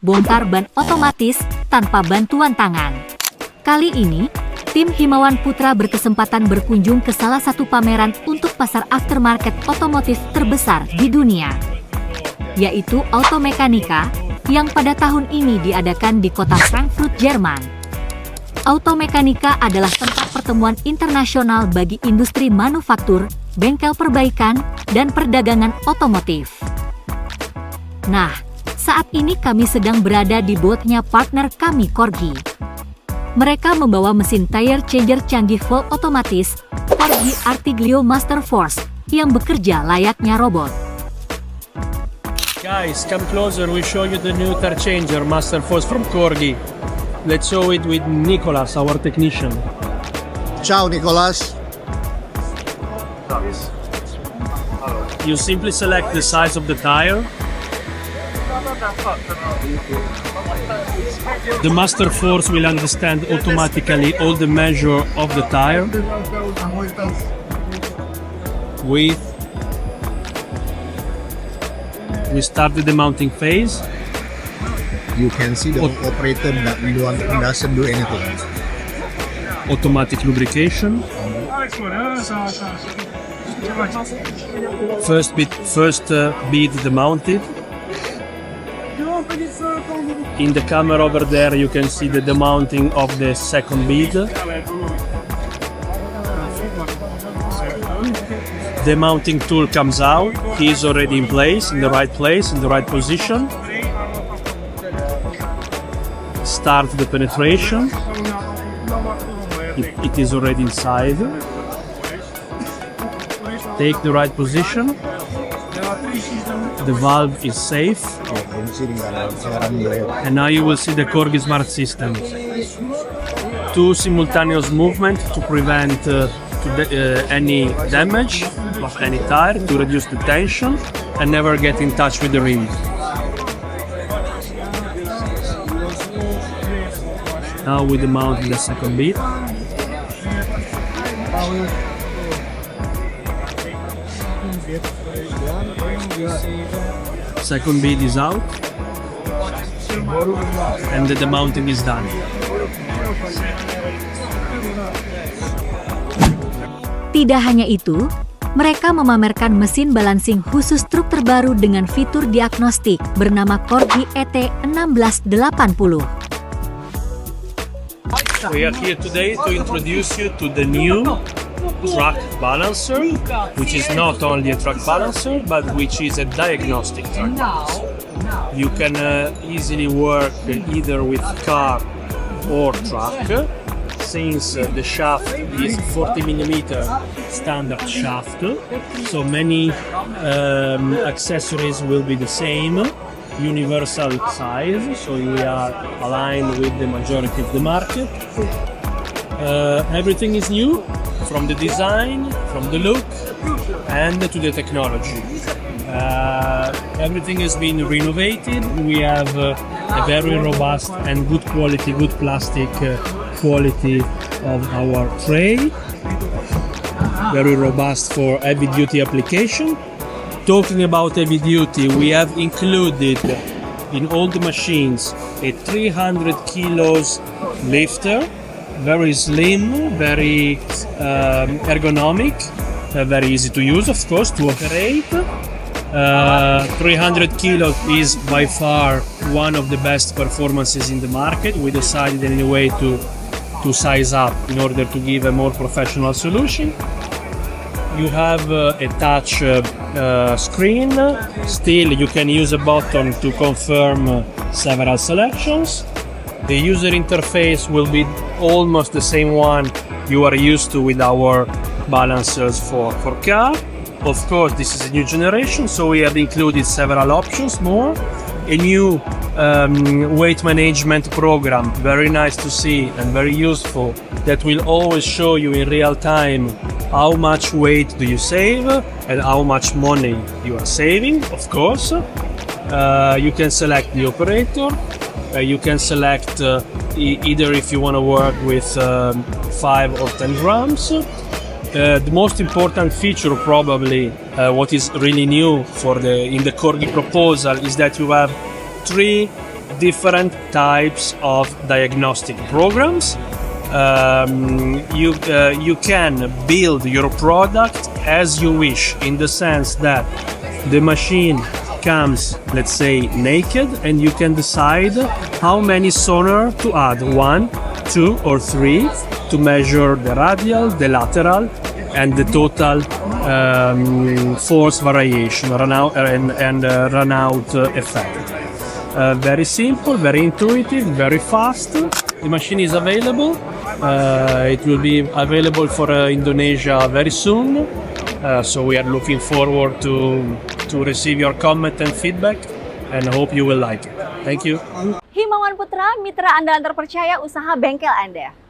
bongkar ban otomatis tanpa bantuan tangan. Kali ini, tim Himawan Putra berkesempatan berkunjung ke salah satu pameran untuk pasar aftermarket otomotif terbesar di dunia, yaitu Automechanika, yang pada tahun ini diadakan di kota Frankfurt, Jerman. Automechanika adalah tempat pertemuan internasional bagi industri manufaktur, bengkel perbaikan, dan perdagangan otomotif. Nah, saat ini kami sedang berada di booth-nya partner kami Corgi. Mereka membawa mesin tire changer canggih full otomatis, Corgi Artiglio Master Force, yang bekerja layaknya robot. Guys, come closer, we show you the new tire changer Master Force from Corgi. Let's show it with Nicolas, our technician. Ciao Nicolas. You simply select the size of the tire. The Master Force will understand automatically all the measure of the tire, width. We started the mounting phase. You can see the operator doesn't do anything. Automatic lubrication. First bead demounted. In the camera over there you can see the demounting of the second bead. The mounting tool comes out. He is already in place, in the right position. Start the penetration. It is already inside. Take the right position. The valve is safe. And now you will see the Corgi Smart System. Two simultaneous movements to prevent any damage of any tire, to reduce the tension and never get in touch with the rim. Now we demount the second bead. Second bead is out and the demounting is done. Tidak hanya itu, mereka memamerkan mesin balancing khusus truk terbaru dengan fitur diagnostik bernama Corgi ET1680. We are here today to introduce you to the new truck balancer, which is not only a truck balancer, but which is a diagnostic truck balancer. You can easily work either with car or truck, since the shaft is 40mm standard shaft, so many accessories will be the same, universal size, so we are aligned with the majority of the market. Everything is new, from the design, from the look, and to the technology. Everything has been renovated. We have a very robust and good quality, good plastic quality of our tray. Very robust for heavy duty application. Talking about heavy duty, we have included in all the machines a 300 kilos lifter. Very slim, very ergonomic, very easy to use, of course, to operate. 300 kilos is by far one of the best performances in the market. We decided anyway to size up in order to give a more professional solution. You have a touch screen. Still, you can use a button to confirm several selections. The user interface will be almost the same one you are used to with our balancers for car. Of course, this is a new generation, so we have included several options more. A new weight management program, very nice to see and very useful, that will always show you in real time how much weight do you save and how much money you are saving, of course. You can select the operator. You can select either if you want to work with 5 or 10 grams. The most important feature, probably what is really new in the Corgi proposal, is that you have 3 different types of diagnostic programs. You can build your product as you wish, in the sense that the machine comes, let's say, naked, and you can decide how many sonar to add, 1, 2 or 3, to measure the radial, the lateral, and the total force variation, run out effect. Very simple, very intuitive, very fast. The machine is available. It will be available for Indonesia very soon. So we are looking forward to receive your comment and feedback, and hope you will like it. Thank you. Himawan Putra, mitra andalan terpercaya usaha bengkel Anda.